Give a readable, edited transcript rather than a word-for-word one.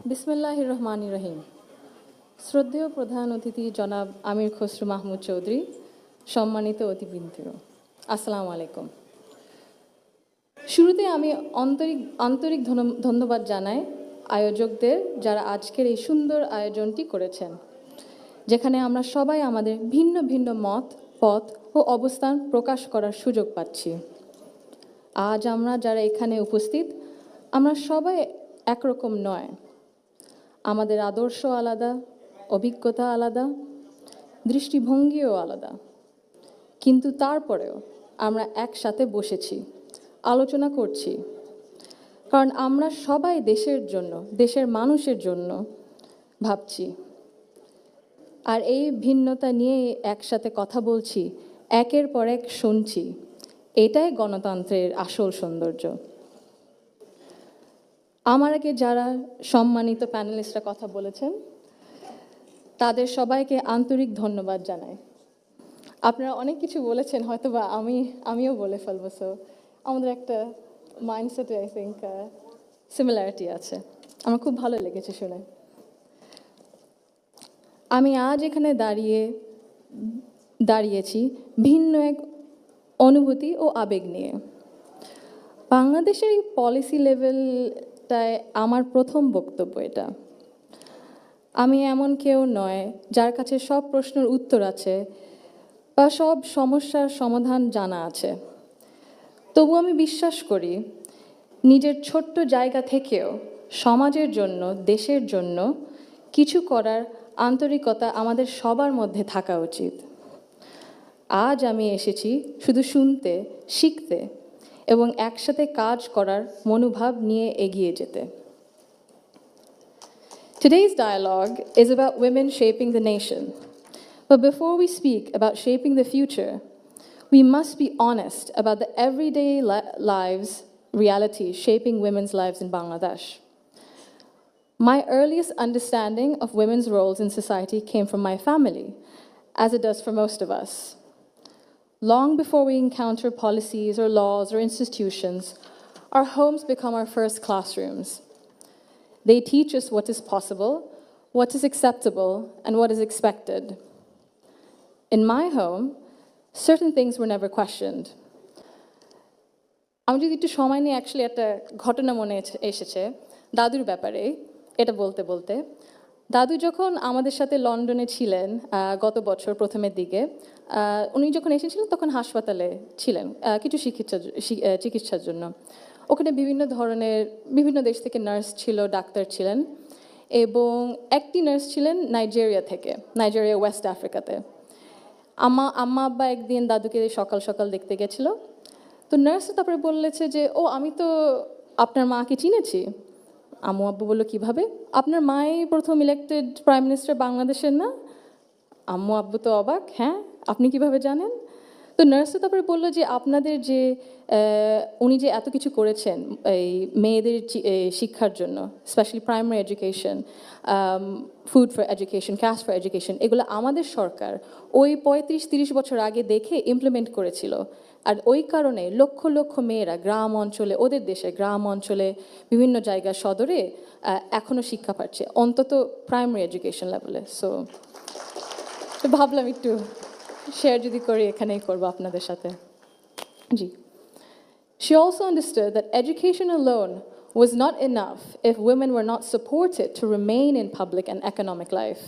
বিসমিল্লাহির রহমানির রহিম। শ্রদ্ধেয় প্রধান অতিথি জনাব আমির খসরু মাহমুদ চৌধুরী, সম্মানিত অতিবৃন্দ, আসসালামু আলাইকুম। শুরুতে আমি আন্তরিক ধন্যবাদ জানাই আয়োজকদের, যারা আজকের এই সুন্দর আয়োজনটি করেছেন, যেখানে আমরা সবাই আমাদের ভিন্ন ভিন্ন মত, পথ ও অবস্থান প্রকাশ করার সুযোগ পাচ্ছি। আজ আমরা যারা এখানে উপস্থিত, আমরা সবাই একরকম নয়। আমাদের আদর্শ আলাদা, অভিজ্ঞতা আলাদা, দৃষ্টিভঙ্গিও আলাদা, কিন্তু তারপরেও আমরা একসাথে বসেছি, আলোচনা করছি, কারণ আমরা সবাই দেশের জন্য, দেশের মানুষের জন্য ভাবছি। আর এই ভিন্নতা নিয়ে একসাথে কথা বলছি, একের পর এক শুনছি, এটাই গণতন্ত্রের আসল সৌন্দর্য। আমার আগে যারা সম্মানিত প্যানেলিস্টরা কথা বলেছেন, তাদের সবাইকে আন্তরিক ধন্যবাদ জানাই। আপনারা অনেক কিছু বলেছেন, হয়তো বা আমিও বলে ফেলবো, সো আমাদের একটা মাইন্ডসেটে আই থিঙ্ক সিমিলারিটি আছে। আমার খুব ভালো লেগেছে শুনে। আমি আজ এখানে দাঁড়িয়েছি ভিন্ন এক অনুভূতি ও আবেগ নিয়ে। বাংলাদেশের এই পলিসি লেভেলটায় আমার প্রথম বক্তব্য এটা। আমি এমন কেউ নয় যার কাছে সব প্রশ্নের উত্তর আছে বা সব সমস্যার সমাধান জানা আছে। তবু আমি বিশ্বাস করি, নিজের ছোট্ট জায়গা থেকেও সমাজের জন্য, দেশের জন্য কিছু করার আন্তরিকতা আমাদের সবার মধ্যে থাকা উচিত। আজ আমি এসেছি শুধু শুনতে, শিখতে এবং একসাথে কাজ করার মনোভাব নিয়ে এগিয়ে যেতে। Today's dialogue is about women shaping the nation. But before we speak about shaping the future, we must be honest about the everyday lives, reality shaping women's lives in Bangladesh. My earliest understanding of women's roles in society came from my family, as it does for most of us. Long before we encounter policies or laws or institutions, our homes become our first classrooms. They teach us what is possible, what is acceptable, and what is expected. In my home, certain things were never questioned. আমি যদি একটু সময় নিয়ে actually একটা ঘটনা মনে এসেছে দাদুর ব্যাপারে, এটা বলতে বলতে। দাদু যখন আমাদের সাথে লন্ডনে ছিলেন গত বছর প্রথমের দিকে, উনি যখন এসেছিলেন তখন হাসপাতালে ছিলেন কিছু চিকিৎসার জন্য। ওখানে বিভিন্ন দেশ থেকে নার্স ছিল, ডাক্তার ছিলেন, এবং একটি নার্স ছিলেন নাইজেরিয়া ওয়েস্ট আফ্রিকাতে। আম্মা আব্বা একদিন দাদুকে সকাল সকাল দেখতে গেছিল। তো নার্স তারপরে বলেছে যে, ও আমি তো আপনার মাকে চিনেছি। আম্মু আব্বু বললো, কীভাবে? আপনার মাই প্রথম ইলেক্টেড প্রাইম মিনিস্টার বাংলাদেশের না? আম্মু আব্বু তো অবাক, হ্যাঁ আপনি কিভাবে জানেন? তো নার্স তারপরে বললো যে, আপনাদের যে উনি যে এত কিছু করেছেন এই মেয়েদের শিক্ষার জন্য, specially primary education, food for education, cash for education, এগুলো আমাদের সরকার ওই 35-30 বছর আগে দেখে ইমপ্লিমেন্ট করেছিল। আর ওই কারণে লক্ষ লক্ষ মেয়েরা গ্রাম অঞ্চলে, ওদের দেশে গ্রাম অঞ্চলে বিভিন্ন জায়গায় সদরে এখনও শিক্ষা পাচ্ছে, অন্তত প্রাইমারি এডুকেশন লেভেলে। সো ভাবলাম একটু শেয়ার যদি করি, এখানেই করবো আপনাদের সাথে। জি। She also understood that education alone was not enough if women were not supported to remain in public and economic life.